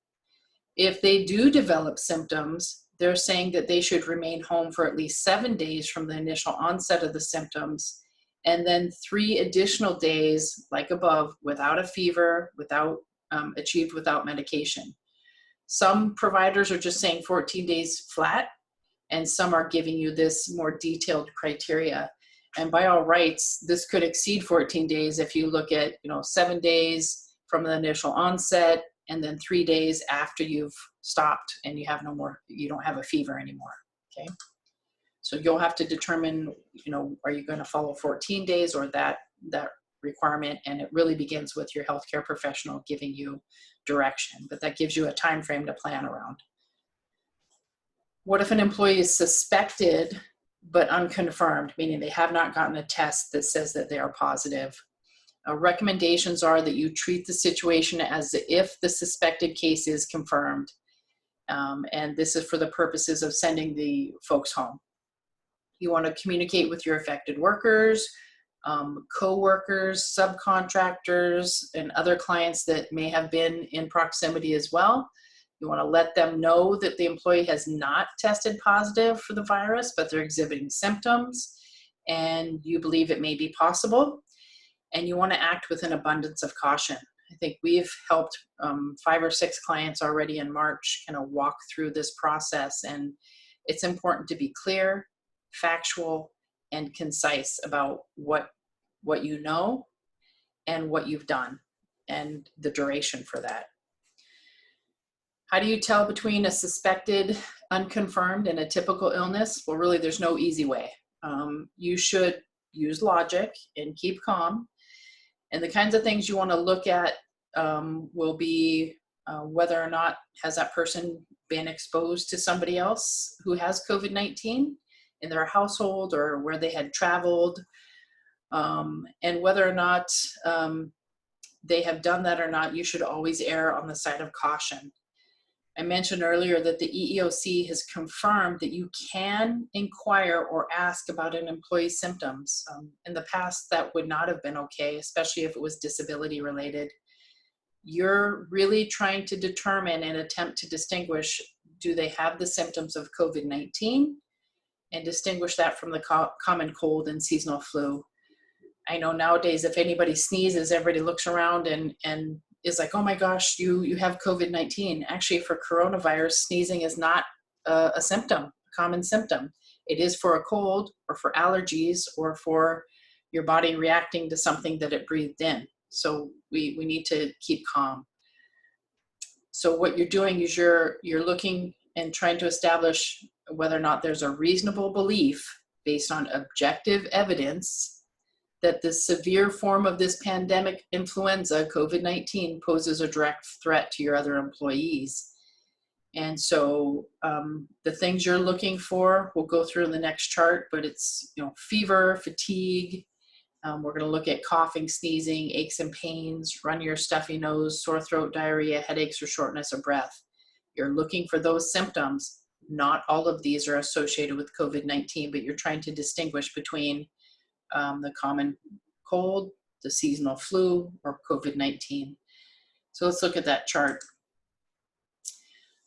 If they do develop symptoms, they're saying that they should remain home for at least 7 days from the initial onset of the symptoms, and then 3 additional days, like above, without a fever, achieved without medication. Some providers are just saying 14 days flat, and some are giving you this more detailed criteria. And by all rights, this could exceed 14 days if you look at 7 days from the initial onset, and then 3 days after you've stopped and you don't have a fever anymore, okay? So you'll have to determine, are you going to follow 14 days or that requirement? And it really begins with your healthcare professional giving you direction, but that gives you a time frame to plan around. What if an employee is suspected but unconfirmed, meaning they have not gotten a test that says that they are positive? Recommendations are that you treat the situation as if the suspected case is confirmed. And this is for the purposes of sending the folks home. You want to communicate with your affected workers, co-workers, subcontractors, and other clients that may have been in proximity as well. You want to let them know that the employee has not tested positive for the virus, but they're exhibiting symptoms, and you believe it may be possible. And you want to act with an abundance of caution. I think we've helped 5 or 6 clients already in March kind of walk through this process. And it's important to be clear, factual, and concise about what you know and what you've done and the duration for that. How do you tell between a suspected, unconfirmed, and a typical illness? Well, really, there's no easy way. You should use logic and keep calm. And the kinds of things you want to look at will be whether or not has that person been exposed to somebody else who has COVID-19 in their household or where they had traveled, and whether or not they have done that or not. You should always err on the side of caution. I mentioned earlier that the EEOC has confirmed that you can inquire or ask about an employee's symptoms. In the past, that would not have been okay, especially if it was disability related. You're really trying to determine and attempt to distinguish, do they have the symptoms of COVID-19, and distinguish that from the common cold and seasonal flu. I know nowadays if anybody sneezes, everybody looks around and is like, oh my gosh, you have COVID-19. Actually, for coronavirus, sneezing is not a symptom, a common symptom. It is for a cold or for allergies or for your body reacting to something that it breathed in. So we need to keep calm. So what you're doing is you're looking and trying to establish whether or not there's a reasonable belief based on objective evidence that the severe form of this pandemic influenza, COVID-19, poses a direct threat to your other employees. And so the things you're looking for, we'll go through in the next chart, but it's fever, fatigue. We're going to look at coughing, sneezing, aches and pains, runny or stuffy nose, sore throat, diarrhea, headaches, or shortness of breath. You're looking for those symptoms. Not all of these are associated with COVID-19, but you're trying to distinguish between the common cold, the seasonal flu, or COVID-19. So let's look at that chart.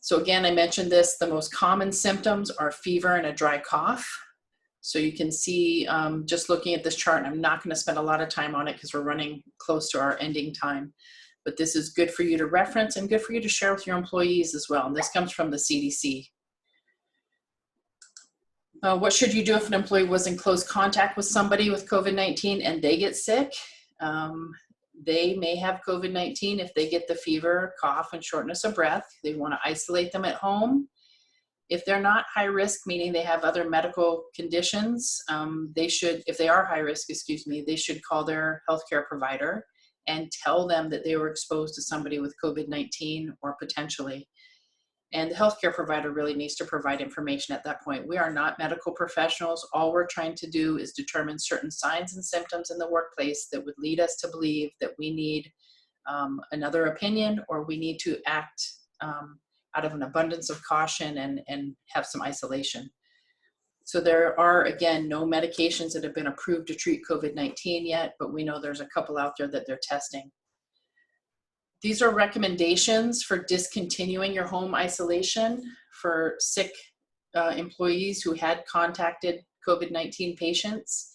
So again, I mentioned this, the most common symptoms are fever and a dry cough. So you can see, just looking at this chart, and I'm not going to spend a lot of time on it because we're running close to our ending time, but this is good for you to reference and good for you to share with your employees as well. And this comes from the CDC. What should you do if an employee was in close contact with somebody with COVID-19 and they get sick? They may have COVID-19 if they get the fever, cough, and shortness of breath. They want to isolate them at home. If they're not high risk, meaning they have other medical conditions, they should, if they are high risk, they should call their healthcare provider and tell them that they were exposed to somebody with COVID-19 or potentially. And the healthcare provider really needs to provide information at that point. We are not medical professionals. All we're trying to do is determine certain signs and symptoms in the workplace that would lead us to believe that we need another opinion, or we need to act out of an abundance of caution and have some isolation. So there are, again, no medications that have been approved to treat COVID-19 yet, but we know there's a couple out there that they're testing. These are recommendations for discontinuing your home isolation for sick employees who had contacted COVID-19 patients.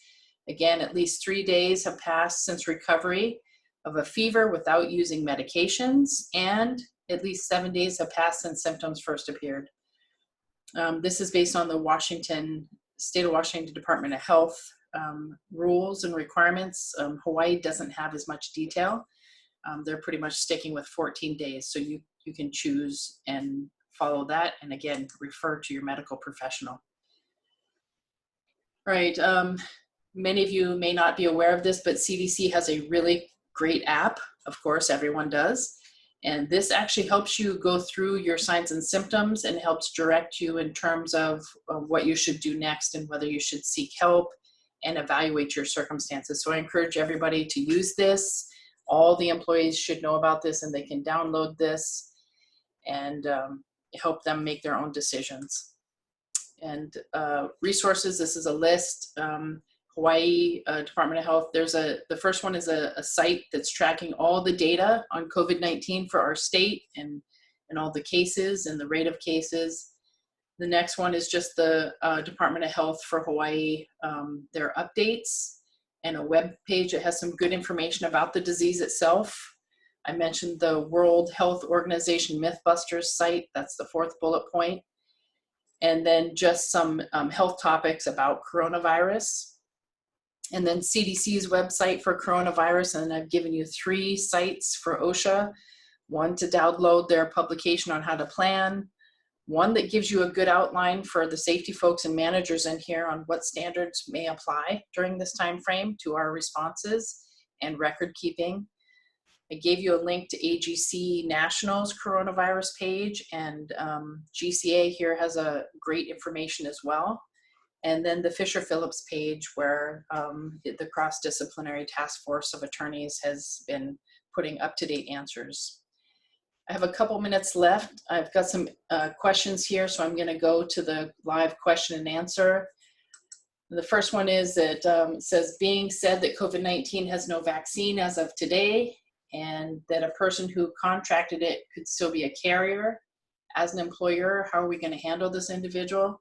Again, at least 3 days have passed since recovery of a fever without using medications, and at least 7 days have passed since symptoms first appeared. This is based on the State of Washington Department of Health rules and requirements. Hawaii doesn't have as much detail. They're pretty much sticking with 14 days. So you can choose and follow that. And again, refer to your medical professional. All right, many of you may not be aware of this, but CDC has a really great app. Of course, everyone does. And this actually helps you go through your signs and symptoms and helps direct you in terms of what you should do next and whether you should seek help and evaluate your circumstances. So I encourage everybody to use this. All the employees should know about this, and they can download this and help them make their own decisions. And resources, this is a list. Hawaii Department of Health, the first one is a site that's tracking all the data on COVID-19 for our state and all the cases and the rate of cases. The next one is just the Department of Health for Hawaii, their updates, and a web page that has some good information about the disease itself. I mentioned the World Health Organization Mythbusters site, that's the fourth bullet point. And then just some health topics about coronavirus. And then CDC's website for coronavirus, and I've given you 3 sites for OSHA. One to download their publication on how to plan. One that gives you a good outline for the safety folks and managers in here on what standards may apply during this time frame to our responses and record keeping. I gave you a link to AGC National's coronavirus page, and GCA here has a great information as well. And then the Fisher-Phillips page where the cross-disciplinary task force of attorneys has been putting up-to-date answers. I have a couple minutes left. I've got some questions here, so I'm gonna go to the live question and answer. The first one is that says, being said that COVID-19 has no vaccine as of today, and that a person who contracted it could still be a carrier. As an employer, how are we gonna handle this individual?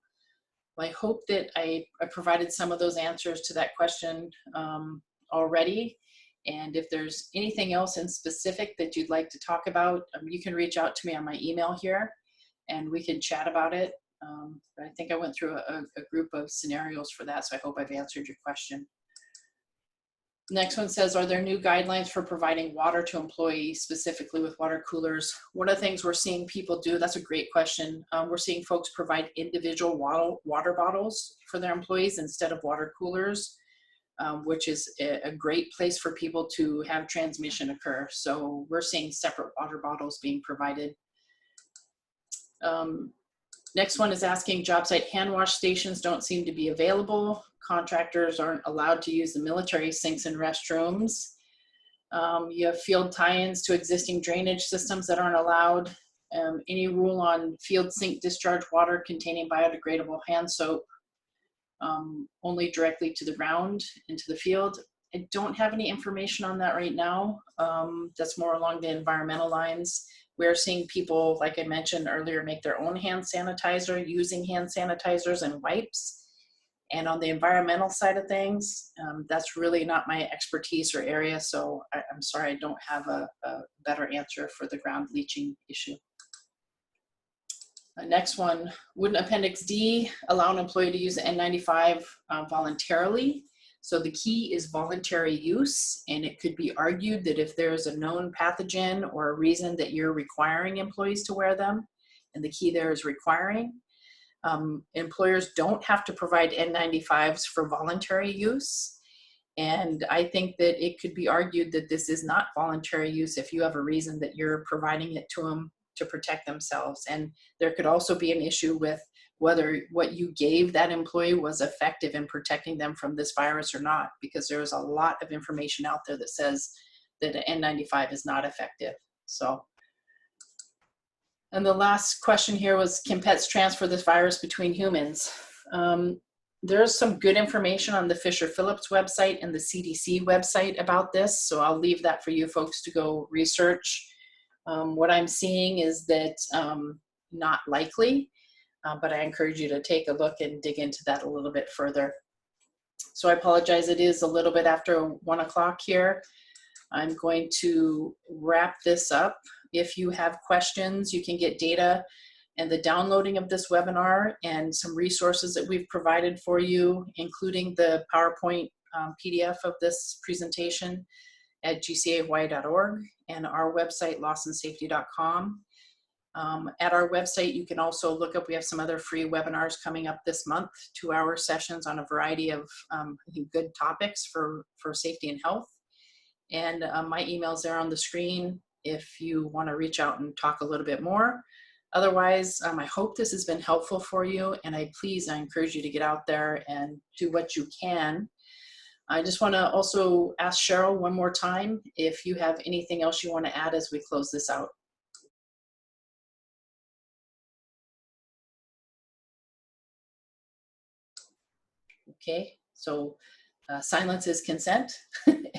Well, I hope that I provided some of those answers to that question already. And if there's anything else in specific that you'd like to talk about, you can reach out to me on my email here and we can chat about it. But I think I went through a group of scenarios for that, so I hope I've answered your question. Next one says, are there new guidelines for providing water to employees, specifically with water coolers? One of the things we're seeing people do, that's a great question. We're seeing folks provide individual water bottles for their employees instead of water coolers, which is a great place for people to have transmission occur. So we're seeing separate water bottles being provided. Next one is asking, job site hand wash stations don't seem to be available. Contractors aren't allowed to use the military sinks and restrooms. You have field tie-ins to existing drainage systems that aren't allowed. Any rule on field sink discharge water containing biodegradable hand soap only directly to the ground into the field. I don't have any information on that right now. That's more along the environmental lines. We're seeing people, like I mentioned earlier, make their own hand sanitizer using hand sanitizers and wipes. And on the environmental side of things, that's really not my expertise or area, so I'm sorry I don't have a better answer for the ground leaching issue. Next one, wouldn't Appendix D allow an employee to use the N95 voluntarily? So the key is voluntary use, and it could be argued that if there's a known pathogen or a reason that you're requiring employees to wear them, and the key there is requiring, employers don't have to provide N95s for voluntary use. And I think that it could be argued that this is not voluntary use if you have a reason that you're providing it to them to protect themselves. And there could also be an issue with whether what you gave that employee was effective in protecting them from this virus or not, because there's a lot of information out there that says that an N95 is not effective. So, and the last question here was, can pets transfer this virus between humans? There's some good information on the Fisher-Phillips website and the CDC website about this, so I'll leave that for you folks to go research. What I'm seeing is that not likely, but I encourage you to take a look and dig into that a little bit further. So I apologize, it is a little bit after 1 o'clock here. I'm going to wrap this up. If you have questions, you can get data and the downloading of this webinar and some resources that we've provided for you, including the PowerPoint PDF of this presentation at gcahawaii.org and our website, lawsonsafety.com. At our website, you can also look up, we have some other free webinars coming up this month, 2-hour sessions on a variety of I think good topics for safety and health. And my email's there on the screen if you want to reach out and talk a little bit more. Otherwise, I hope this has been helpful for you, and I encourage you to get out there and do what you can. I just want to also ask Cheryl one more time if you have anything else you want to add as we close this out. Okay, so silence is consent,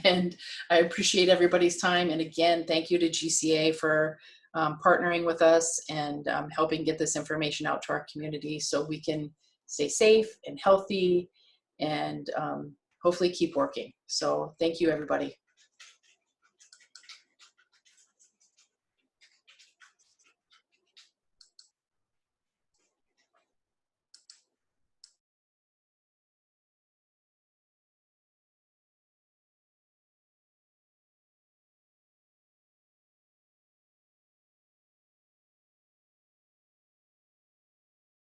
and I appreciate everybody's time. And again, thank you to GCA for partnering with us and helping get this information out to our community so we can stay safe and healthy and hopefully keep working. So thank you, everybody.